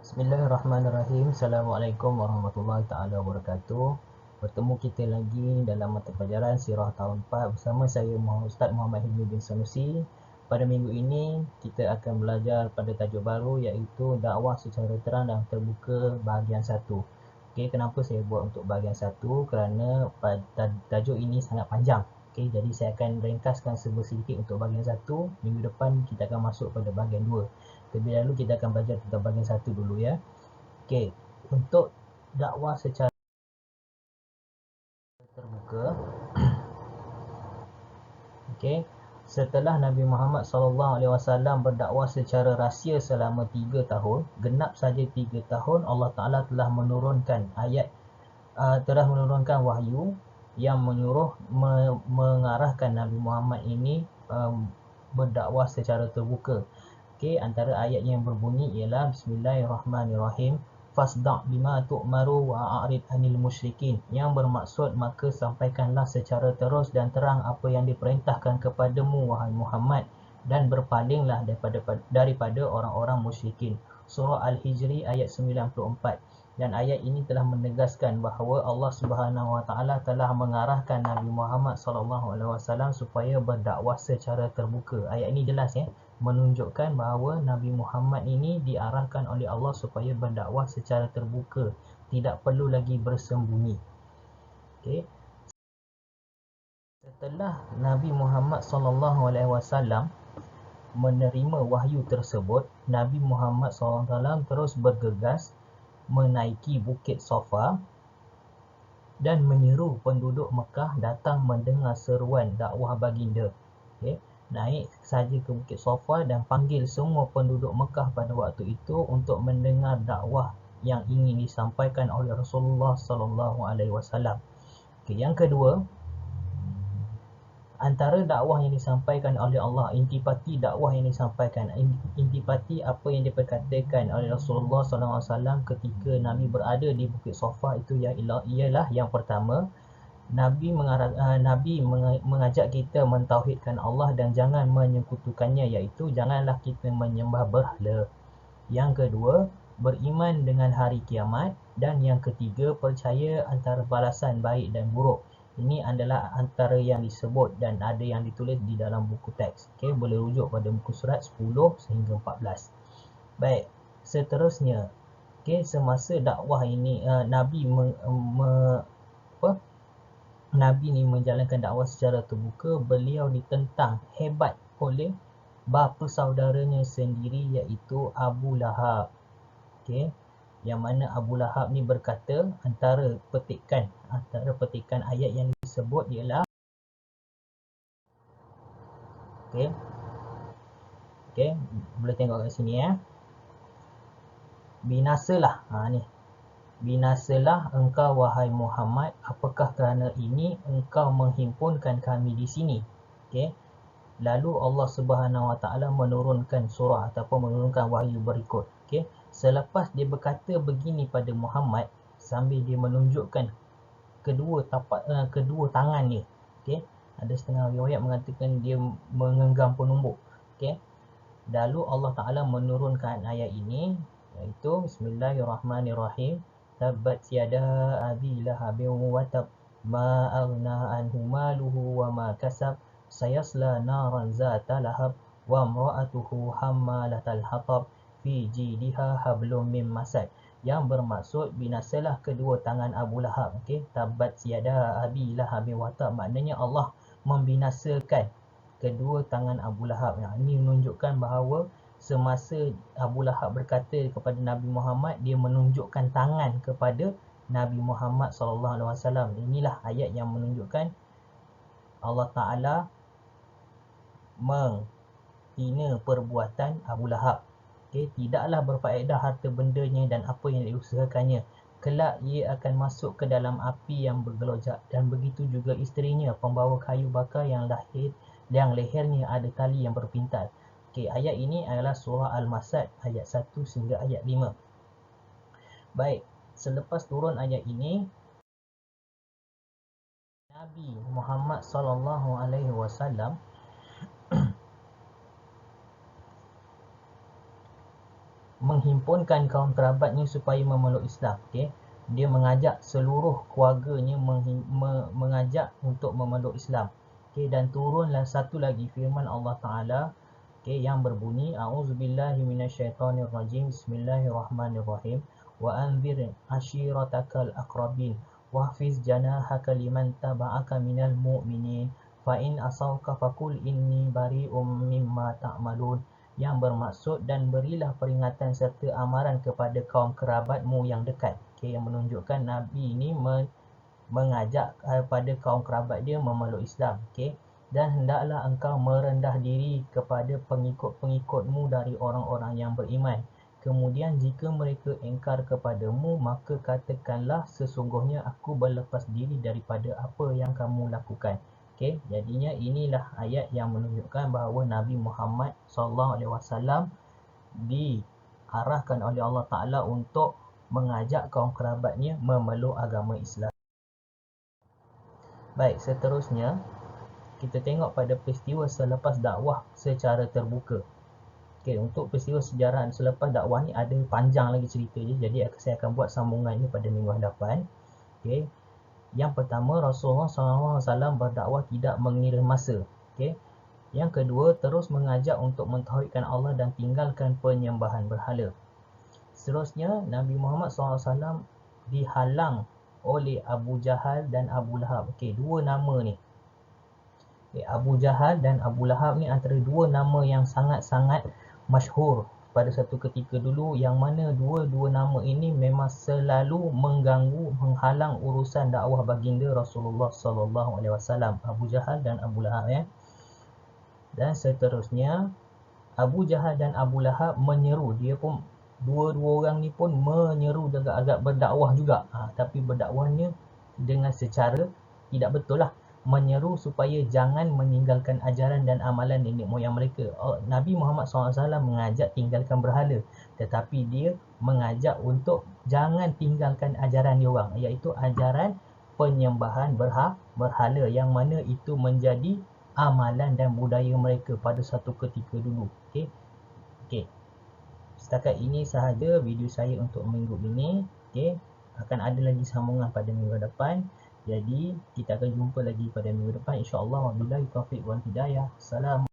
Bismillahirrahmanirrahim. Assalamualaikum warahmatullahi taala wabarakatuh. Bertemu kita lagi dalam mata pelajaran Sirah tahun 4 bersama saya Ustaz Muhammad Hilmi bin Sanusi. Pada minggu ini kita akan belajar pada tajuk baru iaitu dakwah secara terang dan terbuka bahagian 1. Okey, kenapa saya buat untuk bahagian 1? Kerana tajuk ini sangat panjang. Okey, jadi saya akan ringkaskan sedikit untuk bahagian 1. Minggu depan kita akan masuk pada bahagian 2. Terlebih dahulu kita akan belajar tentang bahagian 1 dulu ya. Okey, untuk dakwah secara terbuka. Okey, setelah Nabi Muhammad SAW berdakwah secara rahsia selama 3 tahun, genap saja 3 tahun, Allah Taala telah menurunkan wahyu yang menyuruh mengarahkan Nabi Muhammad ini berdakwah secara terbuka. Okey, antara ayat yang berbunyi ialah Bismillahirrahmanirrahim. Fasda' bima tu'maru wa a'rid 'anil musyrikin. Yang bermaksud maka sampaikanlah secara terus dan terang apa yang diperintahkan kepadamu wahai Muhammad dan berpalinglah daripada orang-orang musyrikin. Surah Al-Hijri ayat 94. Dan ayat ini telah menegaskan bahawa Allah Subhanahu Wa Taala telah mengarahkan Nabi Muhammad SAW supaya berdakwah secara terbuka. Ayat ini jelas ya, menunjukkan bahawa Nabi Muhammad ini diarahkan oleh Allah supaya berdakwah secara terbuka, tidak perlu lagi bersembunyi. Okey. Setelah Nabi Muhammad SAW menerima wahyu tersebut, Nabi Muhammad SAW terus bergegas menaiki Bukit Safa dan menyeru penduduk Mekah datang mendengar seruan dakwah baginda. Okey, naik saja ke Bukit Safa dan panggil semua penduduk Mekah pada waktu itu untuk mendengar dakwah yang ingin disampaikan oleh Rasulullah sallallahu alaihi wasallam. Okey, yang kedua, antara dakwah yang disampaikan oleh Allah, intipati dakwah yang disampaikan, intipati apa yang diperkatakan oleh Rasulullah SAW ketika Nabi berada di Bukit Safa itu ialah yang pertama, Nabi mengajak kita mentauhidkan Allah dan jangan menyekutukannya, iaitu janganlah kita menyembah berhala. Yang kedua, beriman dengan hari kiamat. Dan yang ketiga, percaya antara balasan baik dan buruk. Ini adalah antara yang disebut dan ada yang ditulis di dalam buku teks. Okey, boleh rujuk pada muka surat 10 sehingga 14. Baik, seterusnya, okey, semasa dakwah ini Nabi ini menjalankan dakwah secara terbuka, beliau ditentang hebat oleh bapa saudaranya sendiri iaitu Abu Lahab. Okey, yang mana Abu Lahab ni berkata, antara petikan ayat yang disebut ialah okey, boleh tengok kat sini ya. Binasalah, ni. Binasalah engkau wahai Muhammad, apakah kerana ini engkau menghimpunkan kami di sini? Okey. Lalu Allah Subhanahu Wa Taala menurunkan surah ataupun menurunkan wahyu berikut. Okey. Selepas dia berkata begini pada Muhammad sambil dia menunjukkan kedua tangannya. Okey. Ada setengah riwayat mengatakan dia menggenggam penumbuk. Okey. Lalu Allah Taala menurunkan ayat ini iaitu Bismillahirrahmanirrahim. Tabbat yada abi lahabin wa tab ma aghna anhu maluhu wa ma kasab sayasla naran zata lahab wa imra'atuhu hammalatal hatab fi jidha hablum mim masad. Yang bermaksud binasalah kedua tangan Abu Lahab. Okey, tabat yada abi lahabin wa tab, maknanya Allah membinasakan kedua tangan Abu Lahab. Ini menunjukkan bahawa semasa Abu Lahab berkata kepada Nabi Muhammad, dia menunjukkan tangan kepada Nabi Muhammad SAW. Inilah ayat yang menunjukkan Allah Ta'ala menghina perbuatan Abu Lahab. Okay, tidaklah berfaedah harta bendanya dan apa yang diusahakannya. Kelak ia akan masuk ke dalam api yang bergelojak, dan begitu juga isterinya, pembawa kayu bakar yang lehernya ada tali yang berpintal. Okey, ayat ini adalah surah Al-Masad ayat 1 sehingga ayat 5. Baik, selepas turun ayat ini, Nabi Muhammad SAW menghimpunkan kaum kerabatnya supaya memeluk Islam. Okay? Dia mengajak seluruh keluarganya mengajak untuk memeluk Islam. Okay? Dan turunlah satu lagi firman Allah Ta'ala, okay, yang berbunyi A'udzubillahi minasyaitonirrajim. Bismillahirrahmanirrahim. Wa anzir ashiratakal aqrabin wahfiz janahaka liman taba'aka minal mu'minin fa in asauka faqul inni bari'um mimma ta'malun. Yang bermaksud, dan berilah peringatan serta amaran kepada kaum kerabatmu yang dekat. Okay, yang menunjukkan Nabi ini mengajak kepada kaum kerabat dia memeluk Islam. Okay? Dan hendaklah engkau merendah diri kepada pengikut-pengikutmu dari orang-orang yang beriman. Kemudian jika mereka engkar kepadamu, maka katakanlah sesungguhnya aku berlepas diri daripada apa yang kamu lakukan. Okay? Jadinya inilah ayat yang menunjukkan bahawa Nabi Muhammad SAW diarahkan oleh Allah Ta'ala untuk mengajak kaum kerabatnya memeluk agama Islam. Baik, seterusnya kita tengok pada peristiwa selepas dakwah secara terbuka. Okey, untuk peristiwa sejarah selepas dakwah ni ada panjang lagi cerita je. Jadi saya akan buat sambungan ni pada minggu hadapan. Okey. Yang pertama, Rasulullah SAW berdakwah tidak mengira masa. Okey. Yang kedua, terus mengajak untuk mentauhidkan Allah dan tinggalkan penyembahan berhala. Seterusnya, Nabi Muhammad SAW dihalang oleh Abu Jahal dan Abu Lahab. Okey, dua nama ni. Abu Jahal dan Abu Lahab ni antara dua nama yang sangat-sangat masyhur pada satu ketika dulu, yang mana dua-dua nama ini memang selalu mengganggu, menghalang urusan dakwah baginda Rasulullah SAW. Abu Jahal dan Abu Lahab, ya. Dan seterusnya, Abu Jahal dan Abu Lahab menyeru, dia pun dua-dua orang ni pun menyeru agak berdakwah juga, tapi berdakwahnya dengan secara tidak betul lah. Menyeru supaya jangan meninggalkan ajaran dan amalan nenek moyang mereka. Nabi Muhammad SAW mengajak tinggalkan berhala, tetapi dia mengajak untuk jangan tinggalkan ajaran dia orang, iaitu ajaran penyembahan berhala, yang mana itu menjadi amalan dan budaya mereka pada satu ketika dulu. Okey. Setakat ini sahaja video saya untuk minggu ini. Okey. Akan ada lagi sambungan pada minggu depan. Jadi kita akan jumpa lagi pada minggu depan, insya-Allah. Wabillahi taufiq wal hidayah. Salam.